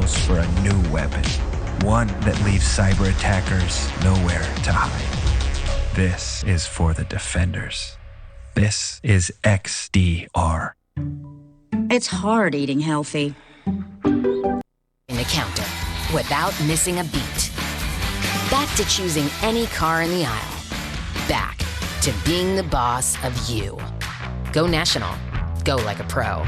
close for a new weapon. One that leaves cyber attackers nowhere to hide. This is for the defenders. This is XDR. It's hard eating healthy. In the counter, without missing a beat. Back to choosing any car in the aisle. Back to being the boss of you. Go national. Go like a pro.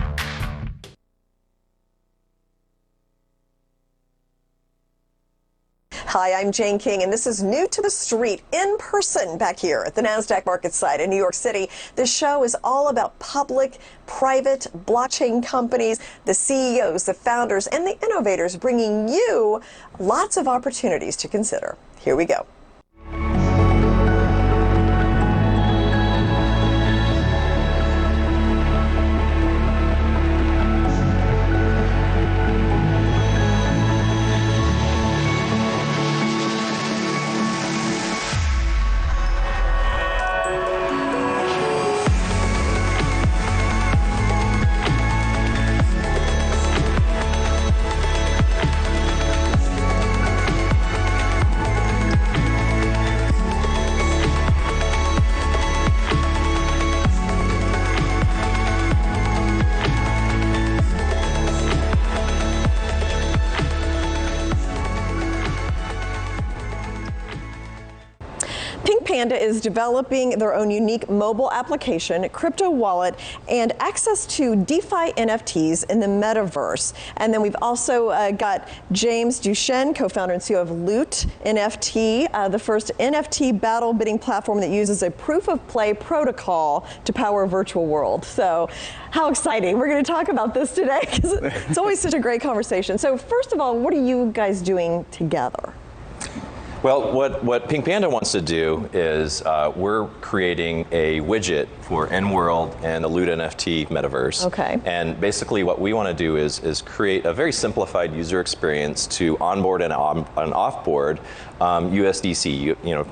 Hi, I'm Jane King, and this is New to the Street, in person back here at the NASDAQ market site in New York City. This show is all about public, private blockchain companies, the CEOs, the founders, and the innovators, bringing you lots of opportunities to consider. Here we go. PinkPanda is developing their own unique mobile application, crypto wallet, and access to DeFi NFTs in the metaverse. And then we've also got James Duchenne, co-founder and CEO of Loot NFT, the first NFT battle bidding platform that uses a proof-of-play protocol to power a virtual world. So how exciting. We're going to talk about this today because it's always such a great conversation. So first of all, what are you guys doing together? Well, what PinkPanda wants to do is we're creating a widget for N-World and the Loot NFT metaverse. Okay. And basically what we want to do is create a very simplified user experience to onboard and offboard USDC, you know,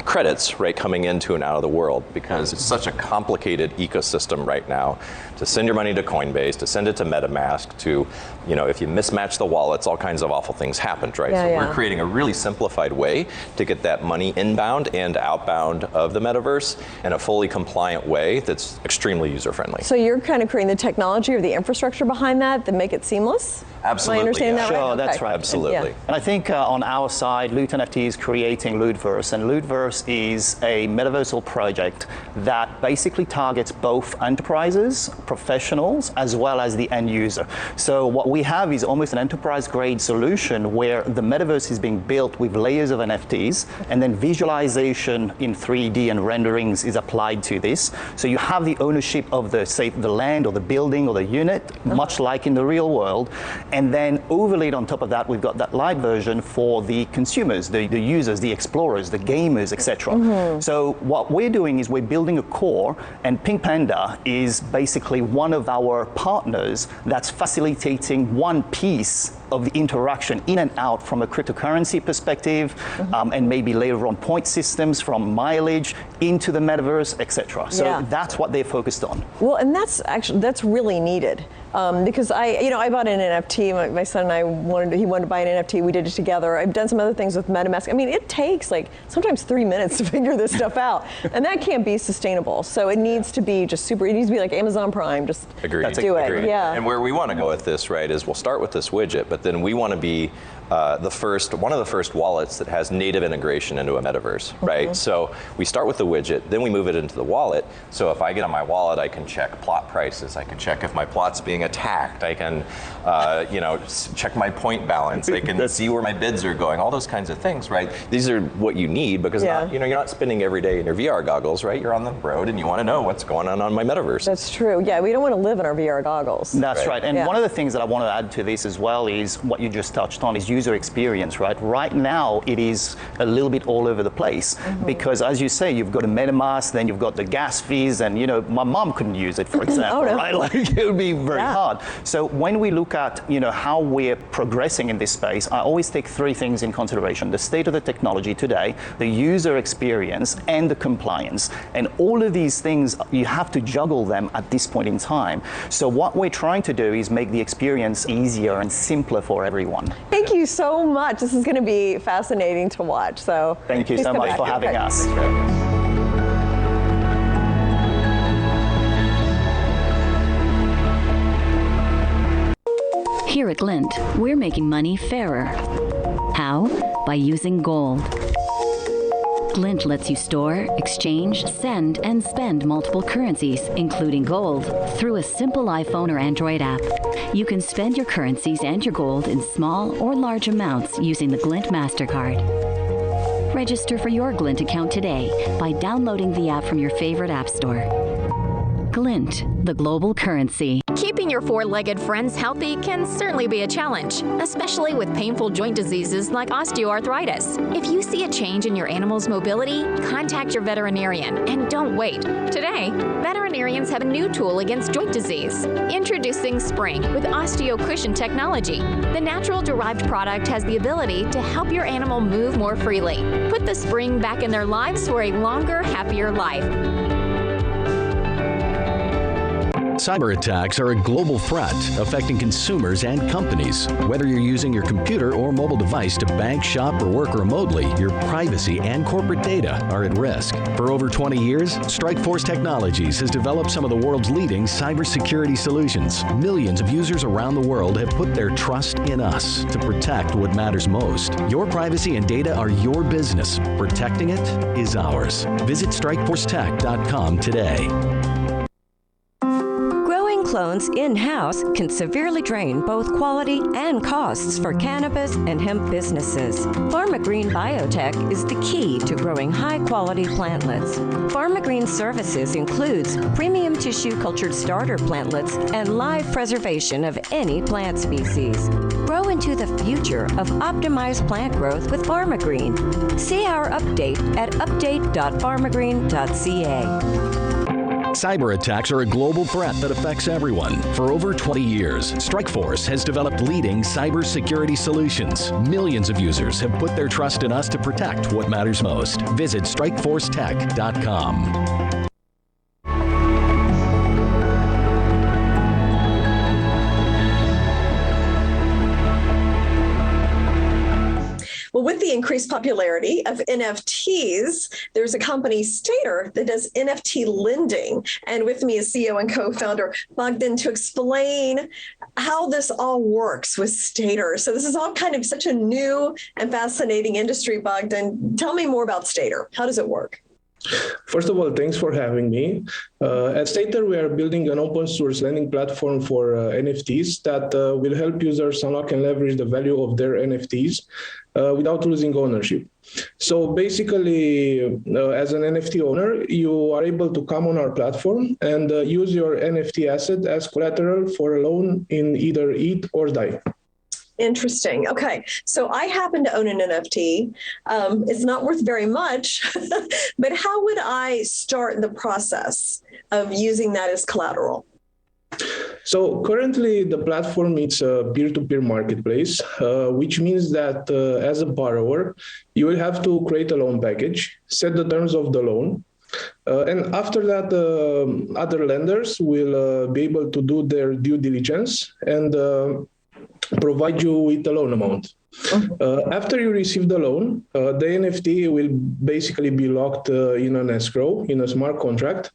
credits, right, coming into and out of the world, because it's such a complicated ecosystem right now to send your money to Coinbase, to send it to MetaMask, to, you know, if you mismatch the wallets, all kinds of awful things happened, right? So we're creating a really simplified way to get that money inbound and outbound of the metaverse in a fully compliant way that's extremely user-friendly. So you're kind of creating the technology or the infrastructure behind that make it seamless? Absolutely. Am I understanding that right? Sure, that's right. Absolutely. Yeah. And I think on our side, Loot NFT is creating Lootverse, and Lootverse is a metaversal project that basically targets both enterprises, professionals, as well as the end user. So what we have is almost an enterprise-grade solution where the metaverse is being built with layers of NFTs, and then visualization in 3D and renderings is applied to this. So you have the ownership of the, say, the land or the building or the unit, much like in the real world. And then overlaid on top of that, we've got that light version for the consumers, the users, the explorers, the gamers, etc. So what we're doing is we're building a core, and PinkPanda is basically one of our partners that's facilitating one piece of the interaction in and out from a cryptocurrency perspective, and maybe later on point systems from mileage into the metaverse, etc. So that's what they're focused on. Well, and that's really needed. Because I bought an NFT. My son and I he wanted to buy an NFT. We did it together. I've done some other things with MetaMask. I mean, it takes like sometimes 3 minutes to figure this stuff out, and that can't be sustainable. So it needs to be just super. It needs to be like Amazon Prime. Just do it. Yeah. And where we want to go with this, right, is we'll start with this widget, but then we want to be one of the first wallets that has native integration into a metaverse, right? So we start with the widget, then we move it into the wallet. So if I get on my wallet, I can check plot prices. I can check if my plot's being attacked. I can, check my point balance. I can see where my bids are going. All those kinds of things, right? These are what you need because you're not spending every day in your VR goggles, right? You're on the road and you want to know what's going on my metaverse. That's true. Yeah, we don't want to live in our VR goggles. That's right. And one of the things that I want to add to this as well is what you just touched on is user experience, right? Right now, it is a little bit all over the place because, as you say, you've got a MetaMask, then you've got the gas fees, and my mom couldn't use it, for example, right? Like it would be very hard. So when we look at how we're progressing in this space, I always take three things in consideration: the state of the technology today, the user experience, and the compliance. And all of these things, you have to juggle them at this point in time. So what we're trying to do is make the experience easier and simpler for everyone. Thank you so much. This is going to be fascinating to watch. So thank you so much for having us. Here at Glint, we're making money fairer. How? By using gold. Glint lets you store, exchange, send, and spend multiple currencies, including gold, through a simple iPhone or Android app. You can spend your currencies and your gold in small or large amounts using the Glint MasterCard. Register for your Glint account today by downloading the app from your favorite app store. Glint, the global currency. Keeping your four-legged friends healthy can certainly be a challenge, especially with painful joint diseases like osteoarthritis. If you see a change in your animal's mobility, contact your veterinarian and don't wait. Today, veterinarians have a new tool against joint disease. Introducing Spring with OsteoCushion technology. The natural-derived product has the ability to help your animal move more freely. Put the spring back in their lives for a longer, happier life. Cyber attacks are a global threat affecting consumers and companies. Whether you're using your computer or mobile device to bank, shop, or work remotely, your privacy and corporate data are at risk. For over 20 years, Strikeforce Technologies has developed some of the world's leading cybersecurity solutions. Millions of users around the world have put their trust in us to protect what matters most. Your privacy and data are your business. Protecting it is ours. Visit StrikeForceTech.com today. Clones in-house can severely drain both quality and costs for cannabis and hemp businesses. PharmaGreen Biotech is the key to growing high-quality plantlets. PharmaGreen services includes premium tissue cultured starter plantlets and live preservation of any plant species. Grow into the future of optimized plant growth with PharmaGreen. See our update at update.pharmagreen.ca. Cyber attacks are a global threat that affects everyone. For over 20 years, Strikeforce has developed leading cybersecurity solutions. Millions of users have put their trust in us to protect what matters most. Visit StrikeForceTech.com. Well, with the increased popularity of NFTs, there's a company, STR, that does NFT lending. And with me is CEO and co-founder Bogdan to explain how this all works with STR. So this is all kind of such a new and fascinating industry, Bogdan. Tell me more about STR. How does it work? First of all, thanks for having me. At STR, we are building an open source lending platform for NFTs that will help users unlock and leverage the value of their NFTs without losing ownership. So basically, as an NFT owner, you are able to come on our platform and use your NFT asset as collateral for a loan in either eat or die. Interesting. Okay. So I happen to own an NFT. It's not worth very much, but how would I start the process of using that as collateral? So currently the platform is a peer-to-peer marketplace, which means that as a borrower, you will have to create a loan package, set the terms of the loan, and after that, other lenders will be able to do their due diligence and provide you with the loan amount. After you receive the loan, the NFT will basically be locked in an escrow, in a smart contract,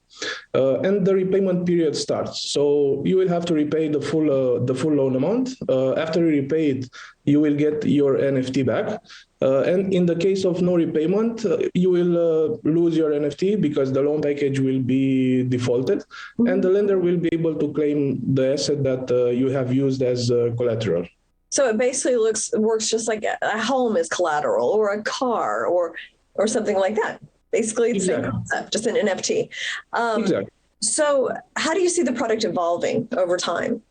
and the repayment period starts. So you will have to repay the full loan amount. After you repay it, you will get your NFT back. And in the case of no repayment, you will lose your NFT because the loan package will be defaulted, and the lender will be able to claim the asset that you have used as collateral. So it basically works just like a home is collateral, or a car, or something like that. Basically, it's the same concept, just an NFT. Exactly. So how do you see the product evolving over time?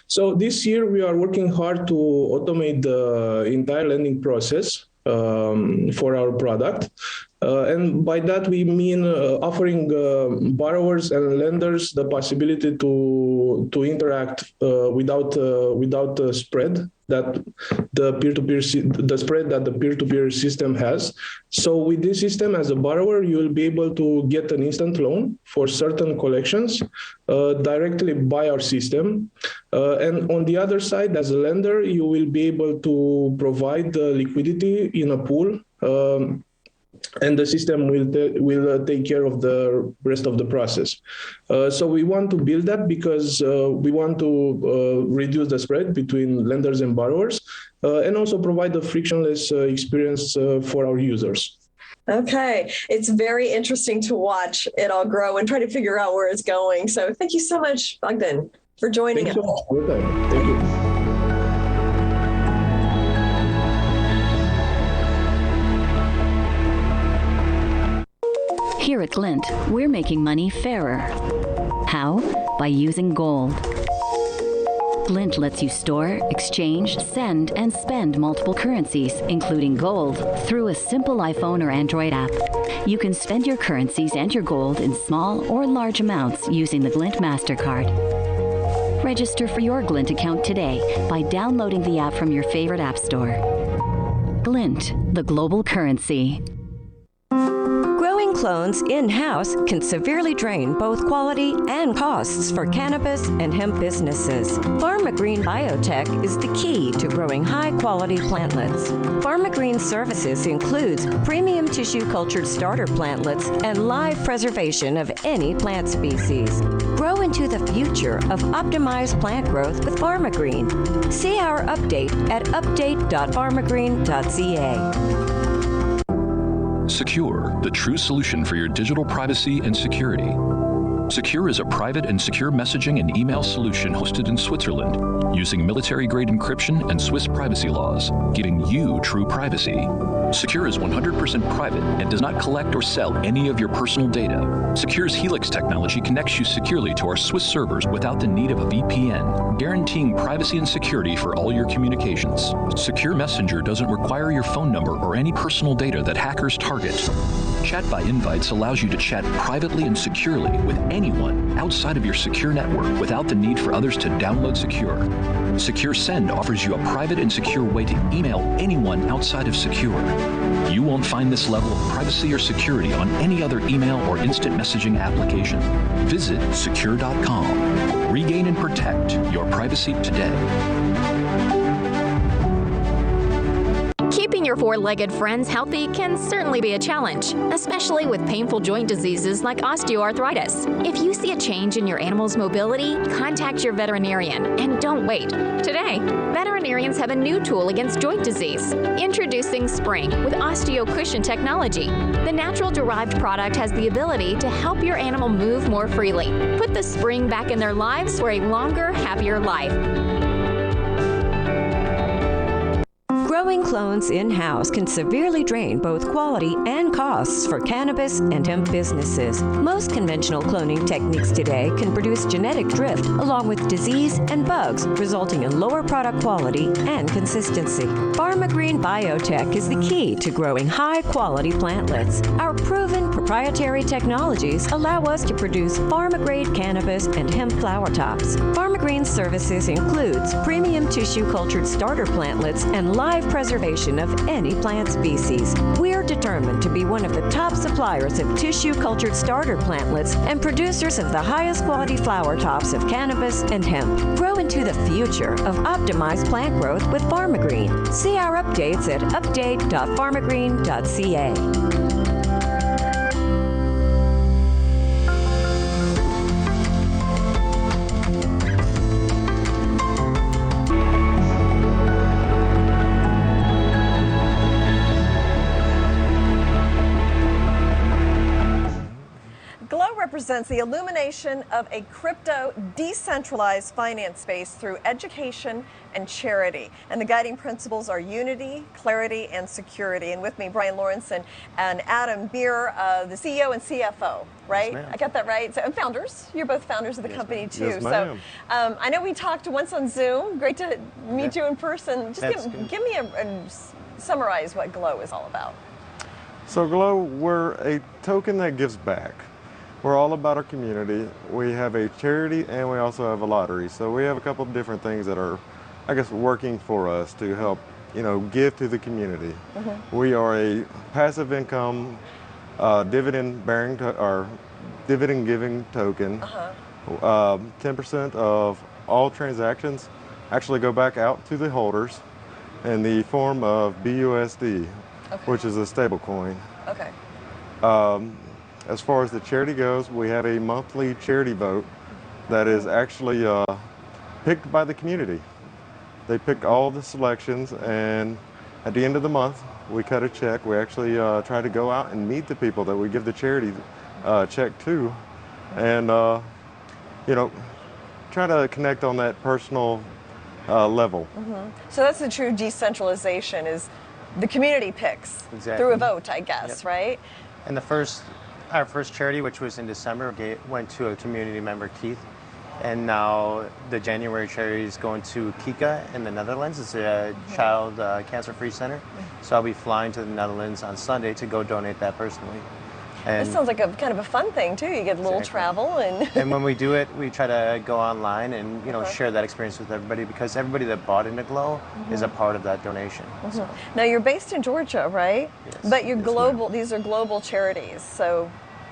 So this year we are working hard to automate the entire lending process for our product. And by that, we mean offering borrowers and lenders the possibility to interact without a spread that the spread that the peer-to-peer system has. So with this system, as a borrower, you will be able to get an instant loan for certain collections directly by our system. And on the other side, as a lender, you will be able to provide the liquidity in a pool, and the system will take care of the rest of the process. So we want to build that because we want to reduce the spread between lenders and borrowers, and also provide a frictionless experience for our users. Okay, it's very interesting to watch it all grow and try to figure out where it's going. So thank you so much, Bogdan, for joining us. Thank you so much for your time. Thank you. Here at Glint, we're making money fairer. How? By using gold. Glint lets you store, exchange, send, and spend multiple currencies, including gold, through a simple iPhone or Android app. You can spend your currencies and your gold in small or large amounts using the Glint MasterCard. Register for your Glint account today by downloading the app from your favorite app store. Glint, the global currency. Growing clones in-house can severely drain both quality and costs for cannabis and hemp businesses. PharmaGreen Biotech is the key to growing high-quality plantlets. PharmaGreen services includes premium tissue-cultured starter plantlets and live preservation of any plant species. Grow into the future of optimized plant growth with PharmaGreen. See our update at update.pharmagreen.ca. SEKUR, the true solution for your digital privacy and security. SEKUR is a private and secure messaging and email solution hosted in Switzerland, using military-grade encryption and Swiss privacy laws, giving you true privacy. SEKUR is 100% private and does not collect or sell any of your personal data. SEKUR's Helix technology connects you securely to our Swiss servers without the need of a VPN, guaranteeing privacy and security for all your communications. SEKUR Messenger doesn't require your phone number or any personal data that hackers target. Chat by Invites allows you to chat privately and securely with anyone outside of your secure network without the need for others to download SEKUR. SEKUR Send offers you a private and secure way to email anyone outside of SEKUR. You won't find this level of privacy or security on any other email or instant messaging application. Visit SEKUR.com. Regain and protect your privacy today. Keeping your four-legged friends healthy can certainly be a challenge, especially with painful joint diseases like osteoarthritis. If you see a change in your animal's mobility, contact your veterinarian and don't wait. Today, veterinarians have a new tool against joint disease. Introducing Spring with OsteoCushion technology. The natural-derived product has the ability to help your animal move more freely. Put the spring back in their lives for a longer, happier life. Growing clones in-house can severely drain both quality and costs for cannabis and hemp businesses. Most conventional cloning techniques today can produce genetic drift along with disease and bugs, resulting in lower product quality and consistency. PharmaGreen Biotech is the key to growing high-quality plantlets. Our proven proprietary technologies allow us to produce pharma-grade cannabis and hemp flower tops. PharmaGreen services includes premium tissue-cultured starter plantlets and live preservation of any plant species. We're determined to be one of the top suppliers of tissue-cultured starter plantlets and producers of the highest quality flower tops of cannabis and hemp. Grow into the future of optimized plant growth with PharmaGreen. See our updates at update.pharmagreen.ca. Represents the illumination of a crypto decentralized finance space through education and charity. And the guiding principles are unity, clarity, and security. And with me, Brian Lawrenson and Adam Beer, the CEO and CFO, right? Yes, I got that right? So, and founders. You're both founders of the company, too. Yes, ma'am. So I know we talked once on Zoom. Great to meet you in person. Just give me summarize what GLOW is all about. So GLOW, we're a token that gives back. We're all about our community. We have a charity and we also have a lottery. So we have a couple of different things that are, I guess, working for us to help, give to the community. We are a passive income dividend giving token. 10% of all transactions actually go back out to the holders in the form of BUSD, which is a stable coin. Okay. As far as the charity goes, we have a monthly charity vote that is actually picked by the community. They pick all the selections, and at the end of the month, we cut a check. We actually try to go out and meet the people that we give the charity check to, and try to connect on that personal level. So that's the true decentralization, is the community picks through a vote, I guess, right? And our first charity, which was in December, went to a community member, Keith. And now the January charity is going to Kika in the Netherlands. It's a child cancer-free center. So I'll be flying to the Netherlands on Sunday to go donate that personally. And that sounds like a kind of a fun thing too. You get a little travel and. And when we do it, we try to go online and share that experience with everybody, because everybody that bought into GLOW is a part of that donation. So. Now you're based in Georgia, right? Yes. But you're global. These are global charities, so.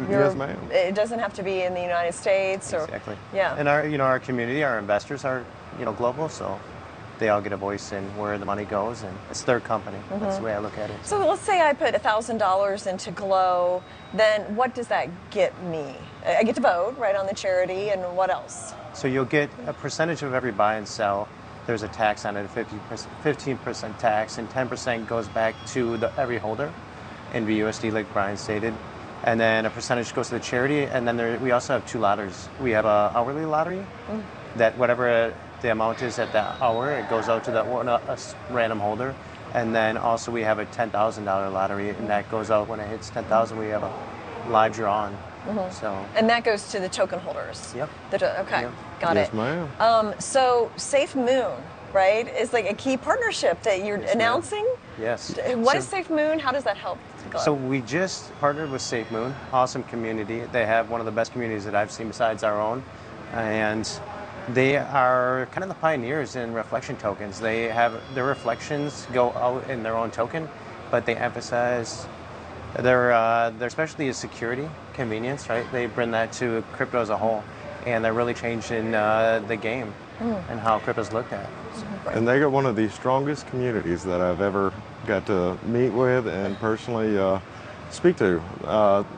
Yes, ma'am. It doesn't have to be in the United States, or exactly. Yeah. And our community, our investors are global, so they all get a voice in where the money goes, and it's their company. That's the way I look at it. So let's say I put $1,000 into GLOW, then what does that get me? I get to vote, right, on the charity, and what else? So you'll get a percentage of every buy and sell. There's a tax on it, 15% tax, and 10% goes back to every holder in BUSD, like Brian stated. And then a percentage goes to the charity, and then we also have two lotteries. We have an hourly lottery that whatever the amount is at that hour, it goes out to that one a random holder. And then also we have a $10,000 lottery, and that goes out when it hits 10,000. We have a live draw on. So. And that goes to the token holders. Yep. Okay, got Yes, it. ma'am. So Safe Moon, right, is like a key partnership that you're announcing. Yes. What is Safe Moon? How does that help? So we just partnered with Safe Moon, awesome community. They have one of the best communities that I've seen besides our own, and they are kind of the pioneers in reflection tokens. They have their reflections go out in their own token, but they emphasize their specialty is security, convenience, right? They bring that to crypto as a whole, and they're really changing the game and how crypto's looked at. And they got one of the strongest communities that I've ever got to meet with and personally speak to.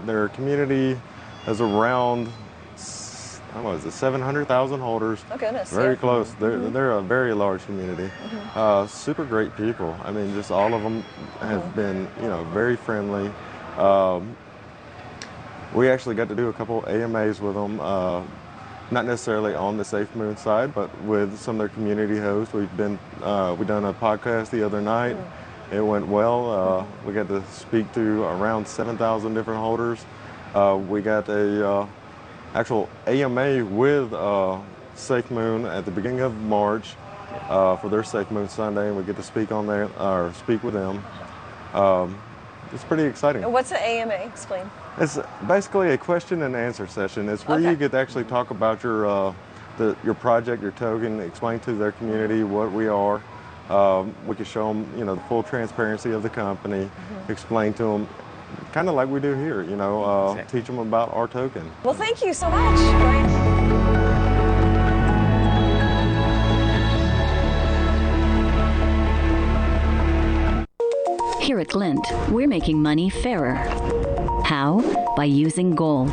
Their community is around, 700,000 holders. Oh goodness. Very close. They're a very large community. Super great people. I mean, just all of them have been, very friendly. We actually got to do a couple AMAs with them. Not necessarily on the Safe Moon side, but with some of their community hosts. We done a podcast the other night. It went well. We got to speak to around 7,000 different holders. We got a actual AMA with Safe Moon at the beginning of March for their Safe Moon Sunday, and we get to speak on there or speak with them. It's pretty exciting. What's an AMA? Explain. It's basically a question and answer session. It's where you get to actually talk about your project, your token, explain to their community what we are. We can show them, the full transparency of the company, explain to them, kind of like we do here, teach them about our token. Well, thank you so much, Brian. Here at Glint, we're making money fairer. How? By using gold.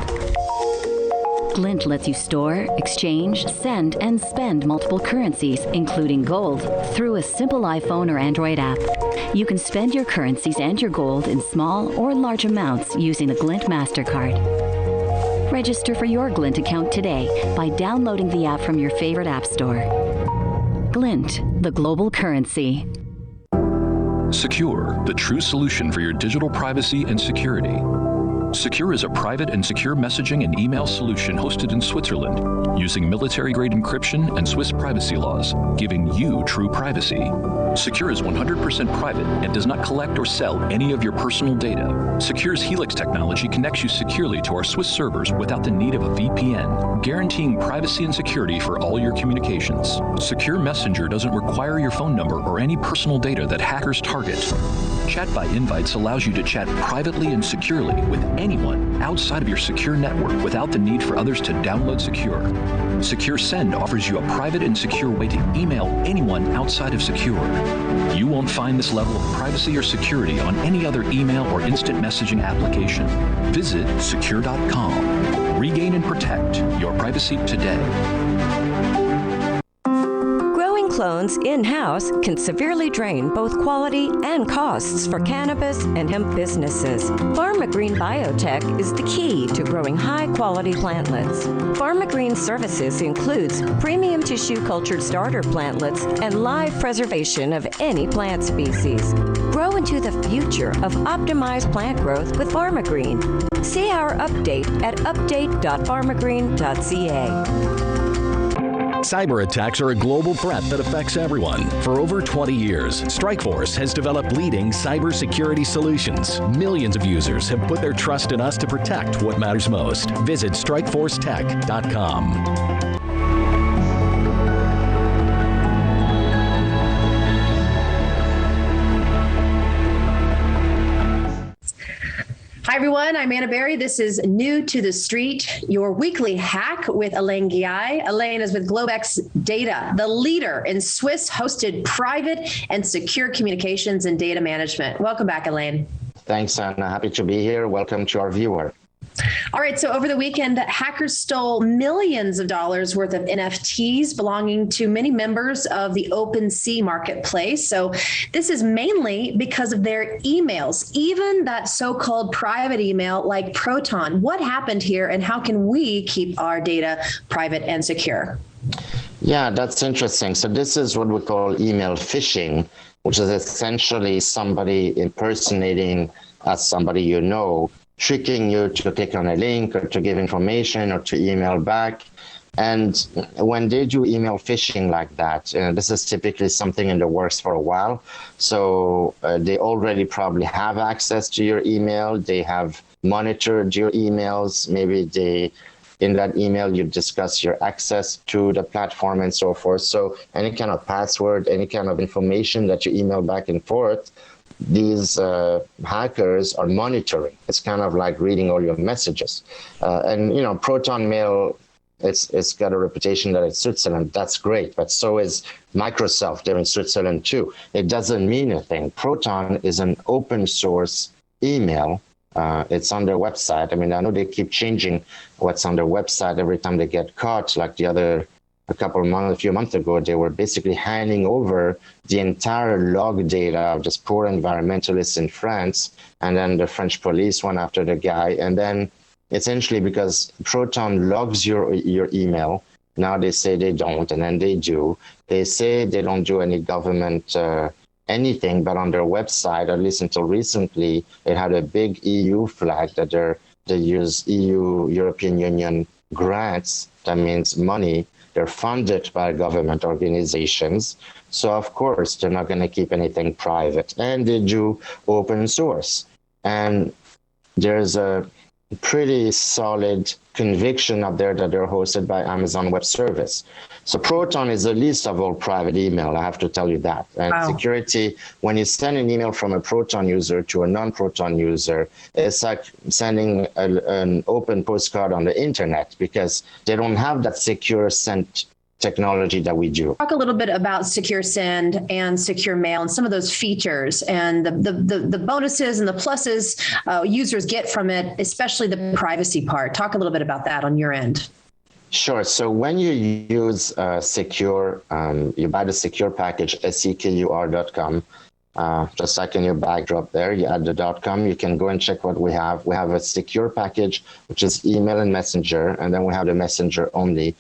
Glint lets you store, exchange, send, and spend multiple currencies, including gold, through a simple iPhone or Android app. You can spend your currencies and your gold in small or large amounts using the Glint MasterCard. Register for your Glint account today by downloading the app from your favorite app store. Glint, the global currency. SEKUR, the true solution for your digital privacy and security. SEKUR is a private and secure messaging and email solution hosted in Switzerland, using military-grade encryption and Swiss privacy laws, giving you true privacy. SEKUR is 100% private and does not collect or sell any of your personal data. SEKUR's Helix technology connects you securely to our Swiss servers without the need of a VPN, guaranteeing privacy and security for all your communications. SEKUR Messenger doesn't require your phone number or any personal data that hackers target. Chat by Invites allows you to chat privately and securely with anyone outside of your secure network without the need for others to download SEKUR. SEKUR Send offers you a private and secure way to email anyone outside of SEKUR. You won't find this level of privacy or security on any other email or instant messaging application. Visit SEKUR.com. Regain and protect your privacy today. Clones in-house can severely drain both quality and costs for cannabis and hemp businesses. PharmaGreen Biotech is the key to growing high-quality plantlets. PharmaGreen services includes premium tissue cultured starter plantlets and live preservation of any plant species. Grow into the future of optimized plant growth with PharmaGreen. See our update at update.pharmagreen.ca. Cyber attacks are a global threat that affects everyone. For over 20 years, Strikeforce has developed leading cybersecurity solutions. Millions of users have put their trust in us to protect what matters most. Visit StrikeForceTech.com. Hi, everyone. I'm Anna Berry. This is New to the Street, your weekly hack with Elaine Guillai. Elaine is with GLOWV2 Data, the leader in Swiss-hosted private and secure communications and data management. Welcome back, Elaine. Thanks, Anna. Happy to be here. Welcome to our viewer. All right, so over the weekend, hackers stole millions of dollars worth of NFTs belonging to many members of the OpenSea marketplace. So this is mainly because of their emails, even that so-called private email like Proton. What happened here, and how can we keep our data private and secure? Yeah, that's interesting. So this is what we call email phishing, which is essentially somebody impersonating as somebody you know, tricking you to click on a link or to give information or to email back. And when they do email phishing like that, this is typically something in the works for a while. So they already probably have access to your email. They have monitored your emails. Maybe in that email, you discuss your access to the platform and so forth. So any kind of password, any kind of information that you email back and forth, these hackers are monitoring. It's kind of like reading all your messages. And, you know, Proton Mail, it's got a reputation that it's Switzerland. That's great. But so is Microsoft. They're in Switzerland, too. It doesn't mean anything. Proton is an open source email. It's on their website. I mean, I know they keep changing what's on their website every time they get caught. Like a few months ago, they were basically handing over the entire log data of just poor environmentalists in France, and then the French police went after the guy. And then essentially, because Proton logs your email, now they say they don't, and then they do. They say they don't do any government anything, but on their website, at least until recently, it had a big EU flag that they use European Union grants. That means money. They're funded by government organizations. So, of course, they're not going to keep anything private. And they do open source. And there's a pretty solid conviction up there that they're hosted by Amazon Web Service. So Proton is the least of all private email, I have to tell you that. And wow. Security, when you send an email from a Proton user to a non-Proton user, it's like sending an open postcard on the internet, because they don't have that secure sent technology that we do. Talk a little bit about Secure Send and Secure Mail and some of those features and the bonuses and the pluses users get from it, especially the privacy part. Talk a little bit about that on your end. Sure. So when you use Secure, you buy the Secure package, sekur.com. Just like in your backdrop there, you add the .com, you can go and check what we have. We have a Secure package, which is email and messenger, and then we have the messenger only.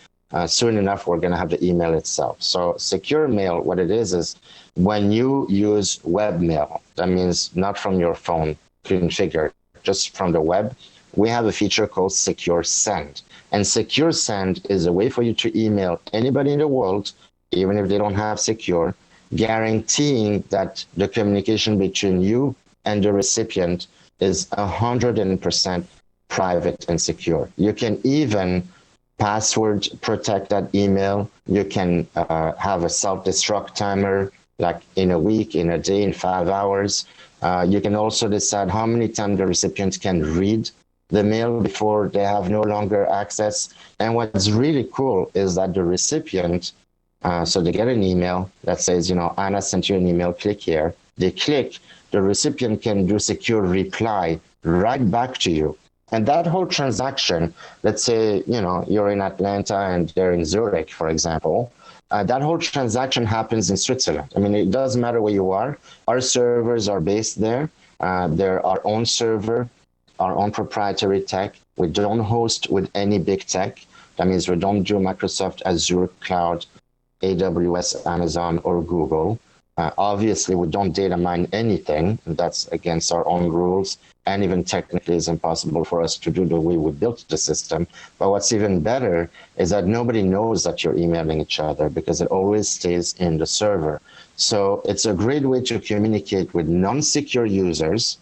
Soon enough, we're going to have the email itself. So Secure Mail, what it is when you use webmail, that means not from your phone configured, just from the web, we have a feature called Secure Send. And Secure Send is a way for you to email anybody in the world, even if they don't have Secure, guaranteeing that the communication between you and the recipient is 100% private and secure. You can even password protect that email. You can have a self-destruct timer, like in a week, in a day, in 5 hours. You can also decide how many times the recipient can read the mail before they have no longer access. And what's really cool is that the recipient, so they get an email that says, Anna sent you an email, click here. They click, the recipient can do secure reply right back to you. And that whole transaction, let's say, you're in Atlanta and they're in Zurich, for example, that whole transaction happens in Switzerland. I mean, it doesn't matter where you are. Our servers are based there. They're our own server, our own proprietary tech. We don't host with any big tech. That means we don't do Microsoft Azure Cloud, AWS, Amazon, or Google. Obviously, we don't data mine anything. That's against our own rules. And even technically, it's impossible for us to do the way we built the system. But what's even better is that nobody knows that you're emailing each other because it always stays in the server. So it's a great way to communicate with non-secure users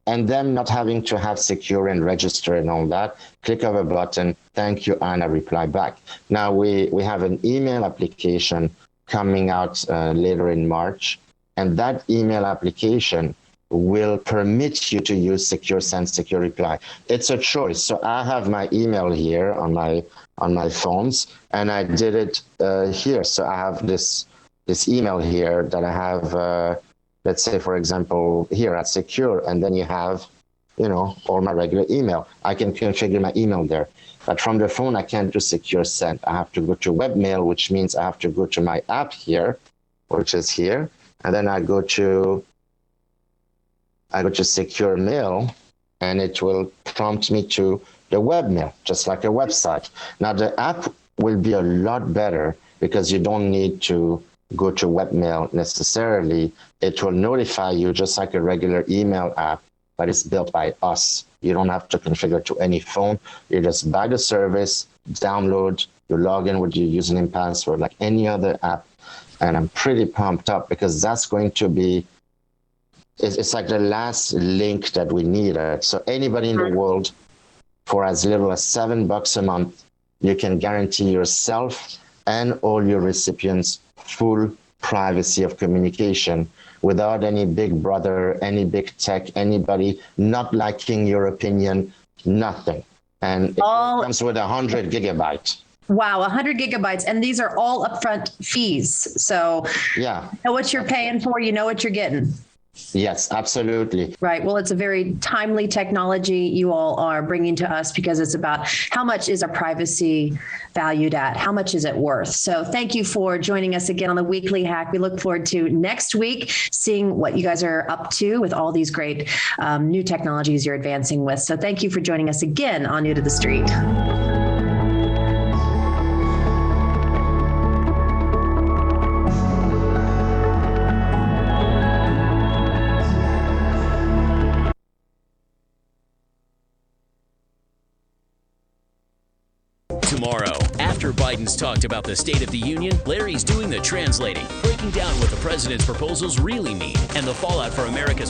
and them not having to have secure and register and all that. Click of a button, thank you, Anna, reply back. Now we have an email application coming out later in March, and that email application will permit you to use Secure Send, Secure Reply. It's a choice. So I have my email here on my phones, and I did it here. So I have this email here that I have, let's say, for example, here at Secure, and then you have, all my regular email. I can configure my email there. But from the phone, I can't do Secure Send. I have to go to webmail, which means I have to go to my app here, which is here, and then I go to Secure Mail, and it will prompt me to the webmail, just like a website. Now, the app will be a lot better because you don't need to go to webmail necessarily. It will notify you just like a regular email app, but it's built by us. You don't have to configure to any phone. You just buy the service, download, you log in with your username and password like any other app. And I'm pretty pumped up because that's going to be, it's like the last link that we needed. So anybody in the world, for as little as $7 a month, you can guarantee yourself and all your recipients full privacy of communication without any big brother, any big tech, anybody not liking your opinion, nothing. And it comes with 100 gigabytes. Wow, 100 gigabytes. And these are all upfront fees. So yeah, you know what you're paying for, you know what you're getting. Yes, absolutely. Right. Well, it's a very timely technology you all are bringing to us because it's about how much is our privacy valued at? How much is it worth? So thank you for joining us again on the Weekly Hack. We look forward to next week seeing what you guys are up to with all these great new technologies you're advancing with. So thank you for joining us again on New to the Street. Tomorrow, after Biden's talked about the State of the Union, Larry's doing the translating, breaking down what the president's proposals really mean and the fallout for America's